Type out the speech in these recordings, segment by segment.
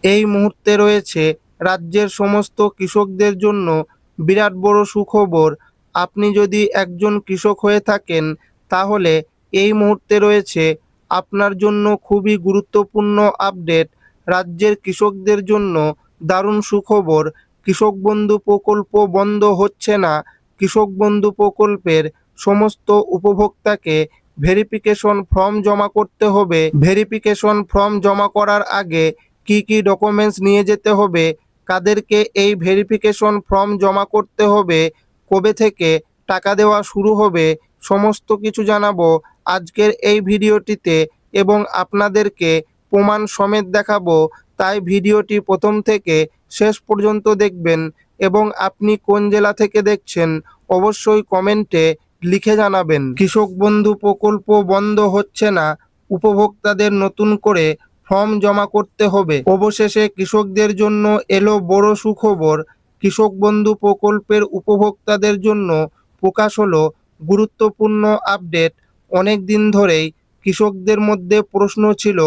এই মুহূর্তে রয়েছে রাজ্যের সমস্ত কৃষকদের জন্য বিরাট বড় সুখবর। আপনি যদি একজন কৃষক হয়ে থাকেন তাহলে এই মুহূর্তে রয়েছে আপনার জন্য খুবই গুরুত্বপূর্ণ আপডেট। রাজ্যের কৃষকদের জন্য দারুণ সুখবর। কৃষক বন্ধু প্রকল্প বন্ধ হচ্ছে না। কৃষক বন্ধু প্রকল্পের সমস্ত উপভোক্তাকে ভেরিফিকেশন ফর্ম জমা করতে হবে। ভেরিফিকেশন ফর্ম জমা করার আগে কি কি ডকুমেন্টস নিয়ে যেতে হবে, কাদেরকে এই ভেরিফিকেশন ফর্ম জমা করতে হবে, কবে থেকে টাকা দেওয়া শুরু হবে, সমস্ত কিছু জানাবো আজকের এই ভিডিওটিতে এবং আপনাদেরকে প্রমাণ সমেত দেখাবো। তাই ভিডিওটি প্রথম থেকে শেষ পর্যন্ত দেখবেন এবং আপনি কোন জেলা থেকে দেখছেন অবশ্যই কমেন্টে লিখে জানাবেন। কৃষক বন্ধু প্রকল্প বন্ধ হচ্ছে না, উপভোক্তাদের নতুন করে ফর্ম জমা করতে হবে। অবশেষে কৃষকদের জন্য এলো বড় সুখবর। কৃষক বন্ধু প্রকল্পের উপভোক্তাদের জন্য প্রকাশ হলো গুরুত্বপূর্ণ আপডেট। অনেক দিন ধরেই কৃষকদের মধ্যে প্রশ্ন ছিল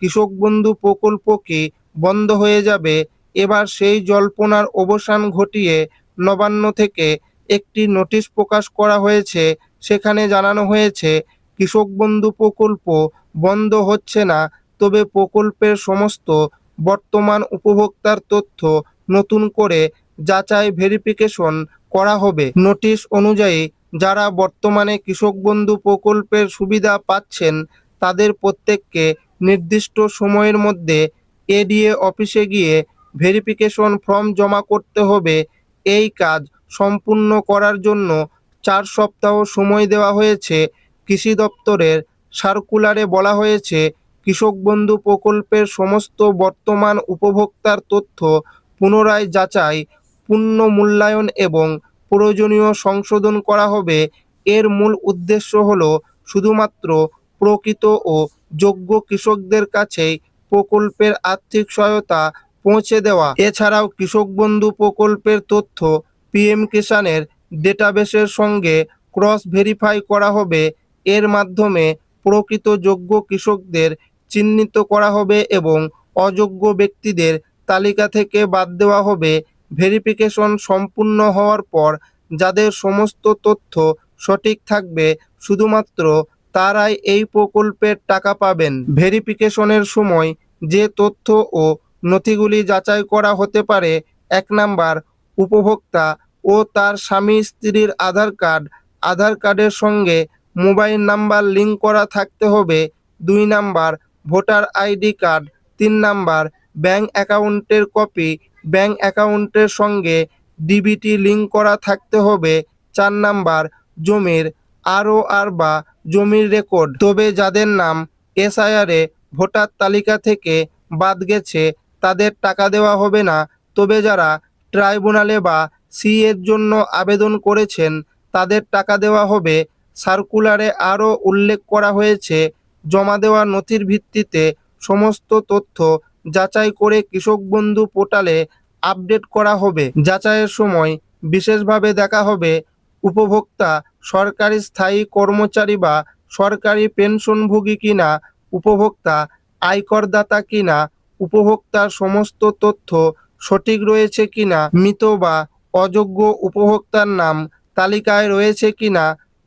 কৃষক বন্ধু প্রকল্প কি বন্ধ হয়ে যাবে। এবার সেই জল্পনার অবসান ঘটিয়ে নবান্ন থেকে একটি নোটিশ প্রকাশ করা হয়েছে। সেখানে জানানো হয়েছে কৃষক বন্ধু প্রকল্প বন্ধ হচ্ছে না, তবে প্রকল্পের সমস্ত বর্তমান উপভোক্তার তথ্য নতুন করে যাচাই ভেরিফিকেশন করা হবে। নোটিশ অনুযায়ী যারা বর্তমানে কৃষক বন্ধু প্রকল্পের সুবিধা পাচ্ছেন তাদের প্রত্যেককে নির্দিষ্ট সময়ের মধ্যে এডিএ অফিসে গিয়ে ভেরিফিকেশন ফর্ম জমা করতে হবে। এই কাজ সম্পূর্ণ করার জন্য 4 সপ্তাহ সময় দেওয়া হয়েছে। কৃষি দপ্তরের সার্কুলারে বলা হয়েছে কৃষক বন্ধু প্রকল্পের সমস্ত বর্তমান উপভোক্তার তথ্য পুনরায় যাচাই, পূর্ণ মূল্যায়ন এবং প্রয়োজনীয় সংশোধন করা হবে। এর মূল উদ্দেশ্য হল শুধুমাত্র প্রকৃত ও যোগ্য কৃষকদের কাছেই প্রকল্পের আর্থিক সহায়তা পৌঁছে দেওয়া। এছাড়াও কৃষক বন্ধু প্রকল্পের তথ্য পিএম কিষাণের ডেটাবেসের সঙ্গে ক্রস ভেরিফাই করা হবে। এর মাধ্যমে প্রকৃত যোগ্য কৃষকদের চিহ্নিত করা হবে এবং অযোগ্য ব্যক্তিদের তালিকা থেকে বাদ দেওয়া হবে। ভেরিফিকেশন সম্পূর্ণ হওয়ার পর যাদের সমস্ত তথ্য সঠিক থাকবে শুধুমাত্র তারাই এই প্রকল্পের টাকা পাবেন। ভেরিফিকেশনের সময় যে তথ্য ও নথিগুলি যাচাই করা হতে পারে: 1 নাম্বার, উপভোক্তা ও তার স্বামী স্ত্রীর আধার কার্ডের সঙ্গে মোবাইল নাম্বার লিঙ্ক করা থাকতে হবে। 2 number, voter ID card. 3 number, bank অ্যাকাউন্টের কপি, ব্যাংক অ্যাকাউন্টের সঙ্গে ডিবিটি লিঙ্ক করা থাকতে হবে। 4 নাম্বার, জমির আরওআর বা জমির রেকর্ড। তবে যাদের নাম এসআইআরে ভোটার তালিকা থেকে বাদ গেছে তাদের টাকা দেওয়া হবে না। তবে যারা ট্রাইব্যুনালে বা সিএর জন্য আবেদন করেছেন তাদের টাকা দেওয়া হবে। সার্কুলারে আরও উল্লেখ করা হয়েছে জমা দেওয়া নথির ভিত্তিতে সমস্ত তথ্য যাচাই করে কৃষক বন্ধু পোর্টালে আপডেট করা হবে। যাচাইয়ের সময় বিশেষভাবে দেখা হবে উপভোক্তা সরকারি স্থায়ী কর্মচারী বা সরকারি পেনশনভোগী কিনা, উপভোক্তা আয়করদাতা কিনা, উপভোক্তার সমস্ত তথ্য সঠিক রয়েছে কিনা, মৃত বা অযোগ্য উপভোক্তার নাম তালিকায় রয়েছে কিনা,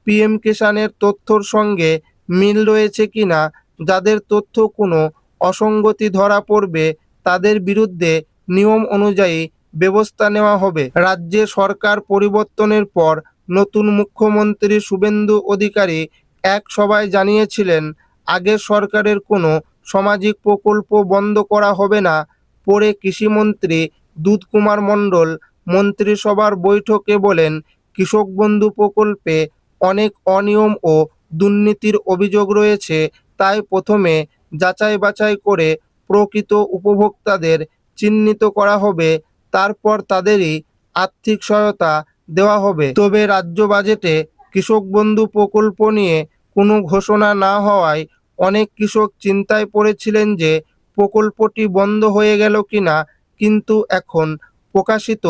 পিএম কিষাণের তথ্যর সঙ্গে মিল রয়েছে কিনা। যাদের তথ্য কোনো অসঙ্গতি ধরা পড়বে তাদের বিরুদ্ধে নিয়ম অনুযায়ী ব্যবস্থা নেওয়া হবে। রাজ্যে সরকার পরিবর্তনের পর নতুন মুখ্যমন্ত্রী শুভেন্দু অধিকারী এক সভায় জানিয়েছিলেন আগের সরকারের কোনো সামাজিক প্রকল্প বন্ধ করা হবে না। পরে কৃষিমন্ত্রী দুধকুমার মণ্ডল মন্ত্রিসভার বৈঠকে বলেন কৃষক বন্ধু প্রকল্পে অনেক অনিয়ম ও দুর্নীতির অভিযোগ রয়েছে, তাই প্রথমে যাচাই বাছাই করে প্রকৃত উপভোক্তাদের চিহ্নিত করা হবে, তারপর তাদেরই আর্থিক সহায়তা দেওয়া হবে। তবে রাজ্য বাজেটে কৃষক বন্ধু প্রকল্প নিয়ে কোনো ঘোষণা না হওয়ায় অনেক কৃষক চিন্তায় পড়েছিলেন যে প্রকল্পটি বন্ধ হয়ে গেল কিনা। কিন্তু এখন প্রকাশিত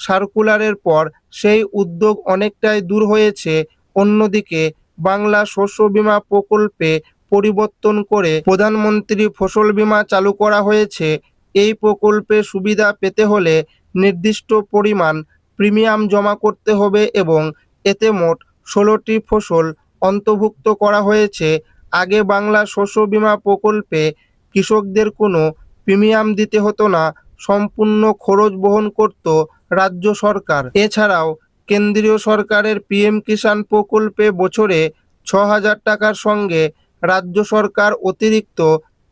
সার্কুলারের পর সেই উদ্যোগ অনেকটাই দূর হয়েছে। অন্যদিকে বাংলা শস্য বীমা প্রকল্পে পরিবর্তন করে প্রধানমন্ত্রী ফসল বীমা চালু করা হয়েছে। এই প্রকল্পে সুবিধা পেতে হলে নির্দিষ্ট পরিমাণ প্রিমিয়াম জমা করতে হবে এবং এতে মোট 16টি ফসল অন্তর্ভুক্ত করা হয়েছে। আগে বাংলা শস্য বীমা প্রকল্পে কৃষকদের কোনো প্রিমিয়াম দিতে হতো না, সম্পূর্ণ খরচ বহন করত রাজ্য সরকার। এছাড়াও কেন্দ্রীয় সরকারের পিএম কিষাণ প্রকল্পে বছরে 6,000 টাকার সঙ্গে রাজ্য সরকার অতিরিক্ত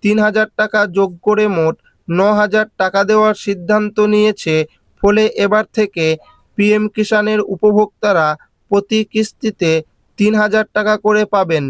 3,000 টাকা যোগ করে মোট 9,000 টাকা দেওয়ার সিদ্ধান্ত নিয়েছে। ফলে এবার থেকে পিএম কিষাণের উপভোক্তারা প্রতি কিস্তিতে 3,000 টাকা করে পাবেন।